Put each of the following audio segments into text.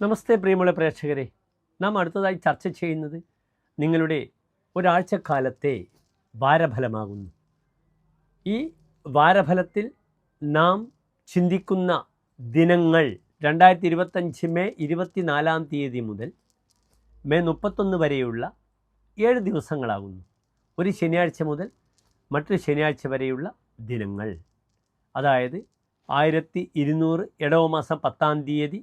നമസ്തേ പ്രിയമുള്ള പ്രേക്ഷകരെ, നാം അടുത്തതായി ചർച്ച ചെയ്യുന്നത് നിങ്ങളുടെ ഒരാഴ്ചക്കാലത്തെ വാരഫലമാകുന്നു. ഈ വാരഫലത്തിൽ നാം ചിന്തിക്കുന്ന ദിനങ്ങൾ 2025 മെയ് 24 മുതൽ മെയ് 31 വരെയുള്ള 7 ദിവസങ്ങളാകുന്നു. ഒരു ശനിയാഴ്ച മുതൽ മറ്റൊരു ശനിയാഴ്ച വരെയുള്ള ദിനങ്ങൾ, അതായത് 1200 ഇടവമാസം 10-ാം തീയതി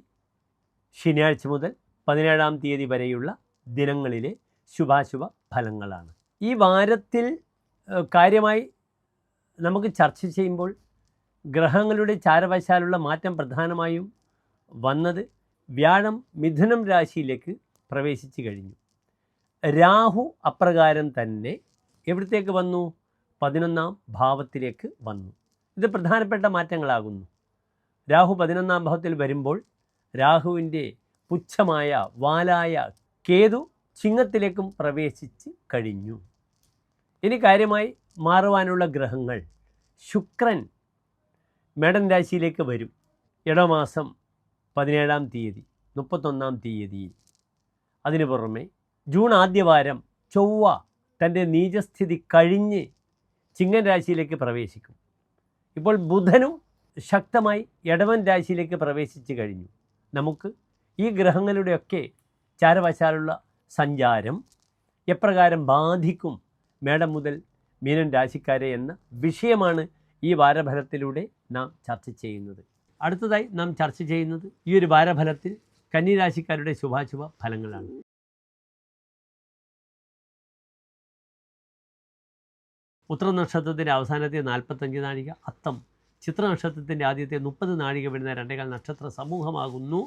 ശനിയാഴ്ച മുതൽ 17-ാം തീയതി വരെയുള്ള ദിനങ്ങളിലെ ശുഭാശുഭ ഫലങ്ങളാണ്. ഈ വാരത്തിൽ കാര്യമായി നമുക്ക് ചർച്ച ചെയ്യുമ്പോൾ ഗ്രഹങ്ങളുടെ ചാരവശാലുള്ള മാറ്റം പ്രധാനമായും വന്നത് വ്യാഴം മിഥുനം രാശിയിലേക്ക് പ്രവേശിച്ചു കഴിഞ്ഞു. രാഹു അപ്രകാരം തന്നെ എവിടത്തേക്ക് വന്നു? 11-ാം ഭാവത്തിലേക്ക് വന്നു. ഇത് പ്രധാനപ്പെട്ട മാറ്റങ്ങളാകുന്നു. രാഹു 11-ാം ഭാവത്തിൽ വരുമ്പോൾ രാഹുവിൻ്റെ പുച്ഛമായ വാലായ കേതു ചിങ്ങത്തിലേക്കും പ്രവേശിച്ച് കഴിഞ്ഞു. ഇനി കാര്യമായി മാറുവാനുള്ള ഗ്രഹങ്ങൾ, ശുക്രൻ മേടൻ രാശിയിലേക്ക് വരും ഇടമാസം 17-ാം തീയതി 31-ാം തീയതിയിൽ. അതിനു പുറമെ ജൂൺ ആദ്യവാരം ചൊവ്വ തൻ്റെ നീചസ്ഥിതി കഴിഞ്ഞ് ചിങ്ങൻ രാശിയിലേക്ക് പ്രവേശിക്കും. ഇപ്പോൾ ബുധനും ശക്തമായി ഇടവൻ രാശിയിലേക്ക് പ്രവേശിച്ചു കഴിഞ്ഞു. നമുക്ക് ഈ ഗ്രഹങ്ങളുടെയൊക്കെ ചാരവശാലുള്ള സഞ്ചാരം എപ്രകാരം ബാധിക്കും മേടം മുതൽ മീനൻ രാശിക്കാരെ എന്ന വിഷയമാണ് ഈ വാരഫലത്തിലൂടെ നാം ചർച്ച ചെയ്യുന്നത്. അടുത്തതായി നാം ചർച്ച ചെയ്യുന്നത് ഈ ഒരു വാരഫലത്തിൽ കന്നി രാശിക്കാരുടെ ശുഭാശുഭ ഫലങ്ങളാണ്. ഉത്തര നക്ഷത്രത്തിൻ്റെ അവസാനത്തെ 45 നാഴിക, അത്തം ചിത്ര നക്ഷത്രത്തിൻ്റെ ആദ്യത്തെ 30 നാഴിക വരുന്ന 2.25 നക്ഷത്ര സമൂഹമാകുന്നു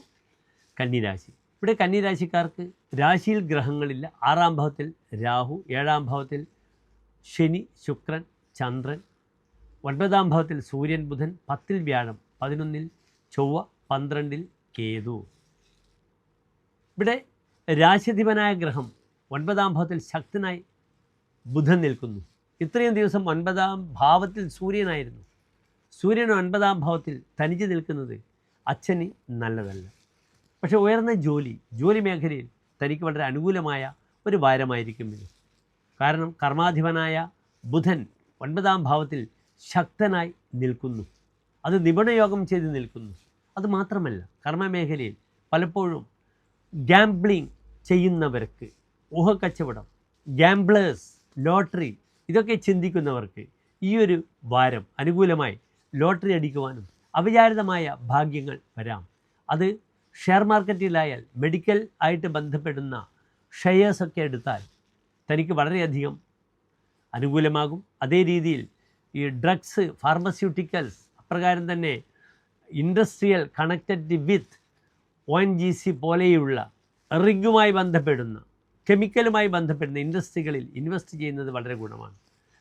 കന്നിരാശി. ഇവിടെ കന്നിരാശിക്കാർക്ക് രാശിയിൽ ഗ്രഹങ്ങളില്ല. 6-ാം ഭാവത്തിൽ രാഹു, 7-ാം ഭാവത്തിൽ ശനി, ശുക്രൻ, ചന്ദ്രൻ, 9-ാം ഭാവത്തിൽ സൂര്യൻ, ബുധൻ, 10-ൽ വ്യാഴം, 11-ൽ ചൊവ്വ, 12-ൽ കേതു. ഇവിടെ രാശിധിപനായ ഗ്രഹം 9-ാം ഭാവത്തിൽ ശക്തനായി ബുധൻ നിൽക്കുന്നു. ഇത്രയും ദിവസം 9-ാം ഭാവത്തിൽ സൂര്യനായിരുന്നു. സൂര്യൻ 9-ാം ഭാവത്തിൽ തനിച്ച് നിൽക്കുന്നത് അച്ഛന് നല്ലതല്ല. പക്ഷേ ഉയർന്ന ജോലി മേഖലയിൽ തനിക്ക് വളരെ അനുകൂലമായ ഒരു വാരമായിരിക്കും ഇത്. കാരണം കർമാധിപനായ ബുധൻ 9-ാം ഭാവത്തിൽ ശക്തനായി നിൽക്കുന്നു. അത് നിപുണയോഗം ചെയ്ത് നിൽക്കുന്നു. അതുമാത്രമല്ല, കർമ്മമേഖലയിൽ പലപ്പോഴും ഗാംബ്ലിംഗ് ചെയ്യുന്നവർക്ക്, ഊഹക്കച്ചവടം, ഗാംബ്ലേഴ്സ്, ലോട്ടറി ഇതൊക്കെ ചിന്തിക്കുന്നവർക്ക് ഈ ഒരു വാരം അനുകൂലമായി ലോട്ടറി അടിക്കുവാനും അവിചാരിതമായ ഭാഗ്യങ്ങൾ വരാം. അത് ഷെയർ മാർക്കറ്റിലായാൽ, മെഡിക്കൽ ആയിട്ട് ബന്ധപ്പെടുന്ന ഷെയർസൊക്കെ എടുത്താൽ തനിക്ക് വളരെയധികം അനുകൂലമാകും. അതേ രീതിയിൽ ഈ ഡ്രഗ്സ്, ഫാർമസ്യൂട്ടിക്കൽസ്, അപ്രകാരം തന്നെ ഇൻഡസ്ട്രിയൽ കണക്റ്റഡ് വിത്ത് ONGC പോലെയുള്ള റിഗുമായി ബന്ധപ്പെടുന്ന, കെമിക്കലുമായി ബന്ധപ്പെടുന്ന ഇൻഡസ്ട്രികളിൽ ഇൻവെസ്റ്റ് ചെയ്യുന്നത് വളരെ ഗുണമാണ്.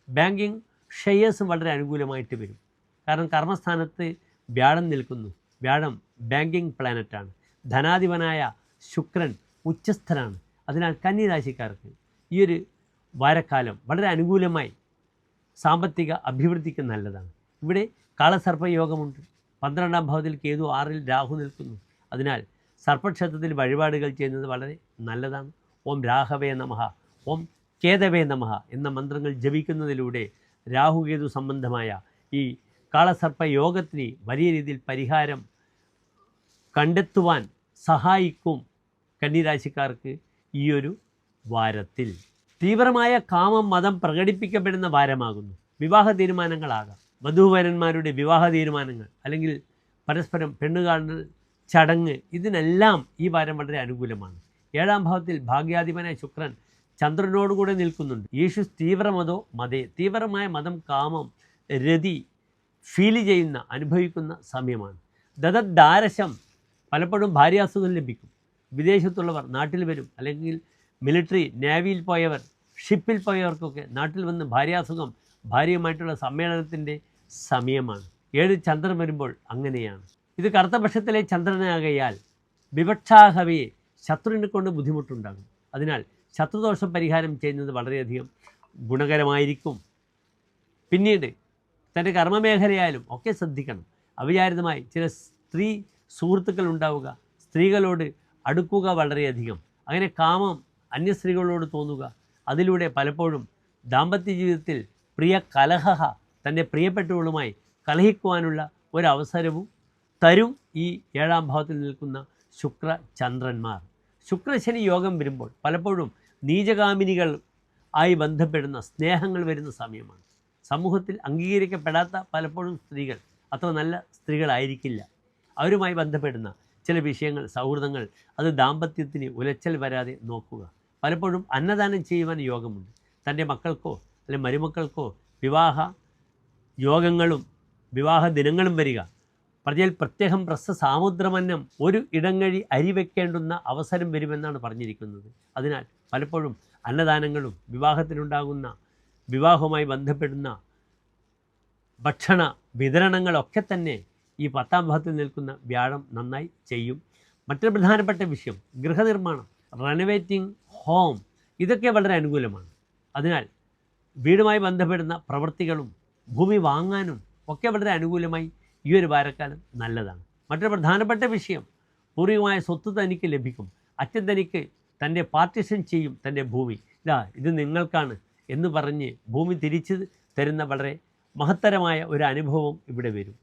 ബാങ്കിങ് ഷെയർസും വളരെ അനുകൂലമായിട്ട് വരും. കാരണം കർമ്മസ്ഥാനത്ത് വ്യാഴം നിൽക്കുന്നു. വ്യാഴം ബാങ്കിങ് പ്ലാനറ്റാണ്. ധനാധിപനായ ശുക്രൻ ഉച്ചസ്ഥനാണ്. അതിനാൽ കന്നിരാശിക്കാർക്ക് ഈ ഒരു വാരക്കാലം വളരെ അനുകൂലമായി സാമ്പത്തിക അഭിവൃദ്ധിക്ക് നല്ലതാണ്. ഇവിടെ കാളസർപ്പയോഗമുണ്ട്. 12-ാം ഭാവത്തിൽ കേതു, 6-ൽ രാഹു നിൽക്കുന്നു. അതിനാൽ സർപ്പക്ഷേത്രത്തിൽ വഴിപാടുകൾ ചെയ്യുന്നത് വളരെ നല്ലതാണ്. ഓം രാഘവേ നമഃ, ഓം കേതവേ നമഃ എന്ന മന്ത്രങ്ങൾ ജപിക്കുന്നതിലൂടെ രാഹുകേതു സംബന്ധമായ ഈ കാളസർപ്പയോഗത്തിന് വലിയ രീതിയിൽ പരിഹാരം കണ്ടെത്തുവാൻ സഹായിക്കും കന്നിരാശിക്കാർക്ക് ഈ ഒരു വാരത്തിൽ. തീവ്രമായ കാമം, മതം പ്രകടിപ്പിക്കപ്പെടുന്ന വാരമാകുന്നു. വിവാഹ തീരുമാനങ്ങളാകാം, വധൂവരന്മാരുടെ വിവാഹ തീരുമാനങ്ങൾ, അല്ലെങ്കിൽ പരസ്പരം പെണ്ണുകാണൽ ചടങ്ങ്, ഇതിനെല്ലാം ഈ വാരം വളരെ അനുകൂലമാണ്. 7-ാം ഭാവത്തിൽ ഭാഗ്യാധിപനായ ശുക്രൻ ചന്ദ്രനോടുകൂടെ നിൽക്കുന്നുണ്ട്. യേശു തീവ്രമതോ മതേ, തീവ്രമായ മതം, കാമം, രതി ഫീൽ ചെയ്യുന്ന, അനുഭവിക്കുന്ന സമയമാണ്. ദദദ്ദാരശം, പലപ്പോഴും ഭാര്യാസുഖം ലഭിക്കും. വിദേശത്തുള്ളവർ നാട്ടിൽ വരും, അല്ലെങ്കിൽ മിലിറ്ററി, നേവിയിൽ പോയവർ, ഷിപ്പിൽ പോയവർക്കൊക്കെ നാട്ടിൽ വന്ന് ഭാര്യാസുഖം, ഭാര്യയുമായിട്ടുള്ള സമ്മേളനത്തിൻ്റെ സമയമാണ്. 7 ചന്ദ്രൻ വരുമ്പോൾ അങ്ങനെയാണ്. ഇത് കറുത്തപക്ഷത്തിലെ ചന്ദ്രനാകയാൽ വിവക്ഷാഹവയെ, ശത്രുവിനെ കൊണ്ട് ബുദ്ധിമുട്ടുണ്ടാകും. അതിനാൽ ശത്രുദോഷം പരിഹാരം ചെയ്യുന്നത് വളരെയധികം ഗുണകരമായിരിക്കും. പിന്നീട് തൻ്റെ കർമ്മമേഖലയായാലും ഒക്കെ ശ്രദ്ധിക്കണം. അവിചാരിതമായി ചില സ്ത്രീ സുഹൃത്തുക്കൾ ഉണ്ടാവുക, സ്ത്രീകളോട് അടുക്കുക വളരെയധികം, അങ്ങനെ കാമം അന്യസ്ത്രീകളോട് തോന്നുക, അതിലൂടെ പലപ്പോഴും ദാമ്പത്യ ജീവിതത്തിൽ പ്രിയ കലഹ തൻ്റെ പ്രിയപ്പെട്ടവളുമായി കലഹിക്കുവാനുള്ള ഒരവസരവും തരും ഈ 7-ാം ഭാവത്തിൽ നിൽക്കുന്ന ശുക്ര ചന്ദ്രന്മാർ. ശുക്രശനി യോഗം വരുമ്പോൾ പലപ്പോഴും നീചകാമിനികൾ ആയി ബന്ധപ്പെടുന്ന സ്നേഹങ്ങൾ വരുന്ന സമയമാണ്. സമൂഹത്തിൽ അംഗീകരിക്കപ്പെടാത്ത പലപ്പോഴും സ്ത്രീകൾ അത്ര നല്ല സ്ത്രീകളായിരിക്കില്ല. അവരുമായി ബന്ധപ്പെടുന്ന ചില വിഷയങ്ങൾ, സൗഹൃദങ്ങൾ, അത് ദാമ്പത്യത്തിന് ഉലച്ചൽ വരാതെ നോക്കുക. പലപ്പോഴും അന്നദാനം ചെയ്യുവാൻ യോഗമുണ്ട്. തൻ്റെ മക്കൾക്കോ അല്ലെങ്കിൽ മരുമക്കൾക്കോ വിവാഹ യോഗങ്ങളും വിവാഹ ദിനങ്ങളും വരിക. പ്രജയിൽ പ്രത്യേകം പ്രസ്ഥ സാമുദ്രമന്നം ഒരു ഇടങ്ങഴി അരി വയ്ക്കേണ്ടുന്ന അവസരം വരുമെന്നാണ് പറഞ്ഞിരിക്കുന്നത്. അതിനാൽ പലപ്പോഴും അന്നദാനങ്ങളും വിവാഹത്തിനുണ്ടാകുന്ന വിവാഹവുമായി ബന്ധപ്പെടുന്ന ഭക്ഷണ വിതരണങ്ങളൊക്കെ തന്നെ ഈ 10-ാം ഭാവത്തിൽ നിൽക്കുന്ന വ്യാഴം നന്നായി ചെയ്യും. മറ്റൊരു പ്രധാനപ്പെട്ട വിഷയം ഗൃഹനിർമ്മാണം, റെനോവേറ്റിംഗ് ഹോം, ഇതൊക്കെ വളരെ അനുകൂലമാണ്. അതിനാൽ വീടുമായി ബന്ധപ്പെടുന്ന പ്രവൃത്തികളും ഭൂമി വാങ്ങാനും ഒക്കെ വളരെ അനുകൂലമായി ഈ ഒരു വാരക്കാലം നല്ലതാണ്. മറ്റൊരു പ്രധാനപ്പെട്ട വിഷയം പൂർവികമായ സ്വത്ത് തനിക്ക് ലഭിക്കും. അച്ഛൻ തനിക്ക് തൻ്റെ പാർട്ടിഷൻ ചെയ്യും തൻ്റെ ഭൂമി. ഇത് നിങ്ങൾക്കാണ് എന്ന് പറഞ്ഞ് ഭൂമി തിരിച്ചു തരുന്ന വളരെ മഹത്തരമായ ഒരു അനുഭവം ഇവിടെ വരും.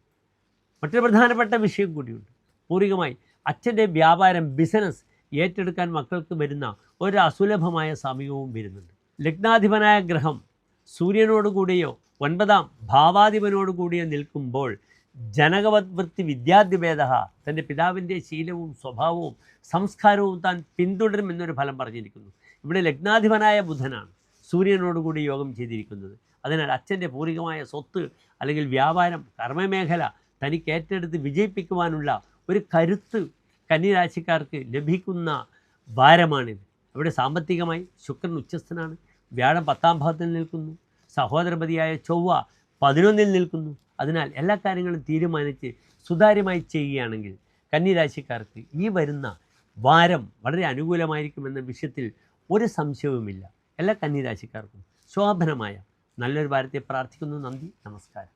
മറ്റൊരു പ്രധാനപ്പെട്ട വിഷയം കൂടിയുണ്ട്. പൂർവികമായി അച്ഛൻ്റെ വ്യാപാരം, ബിസിനസ് ഏറ്റെടുക്കാൻ മക്കൾക്ക് വരുന്ന ഒരു അസുലഭമായ സമയവും വരുന്നുണ്ട്. ലഗ്നാധിപനായ ഗ്രഹം സൂര്യനോടുകൂടിയോ 9-ാം ഭാവാധിപനോടുകൂടിയോ നിൽക്കുമ്പോൾ ജനകവൃത്തി വിദ്യാദ്യഭേദ, തൻ്റെ പിതാവിൻ്റെ ശീലവും സ്വഭാവവും സംസ്കാരവും താൻ പിന്തുടരുമെന്നൊരു ഫലം പറഞ്ഞിരിക്കുന്നു. ഇവിടെ ലഗ്നാധിപനായ ബുധനാണ് സൂര്യനോടുകൂടി യോഗം ചെയ്തിരിക്കുന്നത്. അതിനാൽ അച്ഛൻ്റെ പൂർവികമായ സ്വത്ത് അല്ലെങ്കിൽ വ്യാപാരം, കർമ്മമേഖല തനിക്ക് ഏറ്റെടുത്ത് വിജയിപ്പിക്കുവാനുള്ള ഒരു കരുത്ത് കന്നിരാശിക്കാർക്ക് ലഭിക്കുന്ന വാരമാണിത്. അവിടെ സാമ്പത്തികമായി ശുക്രൻ ഉച്ചസ്ഥനാണ്, വ്യാഴം 10-ാം ഭാവത്തിൽ നിൽക്കുന്നു, സഹോദരപതിയായ ചൊവ്വ 11-ൽ നിൽക്കുന്നു. അതിനാൽ എല്ലാ കാര്യങ്ങളും തീരുമാനിച്ച് സുതാര്യമായി ചെയ്യുകയാണെങ്കിൽ കന്നിരാശിക്കാർക്ക് ഈ വരുന്ന വാരം വളരെ അനുകൂലമായിരിക്കുമെന്ന വിഷയത്തിൽ ഒരു സംശയവുമില്ല. എല്ലാ കന്നിരാശിക്കാർക്കും ശോഭനമായ നല്ലൊരു വാരത്തെ പ്രാർത്ഥിക്കുന്നു. നന്ദി, നമസ്കാരം.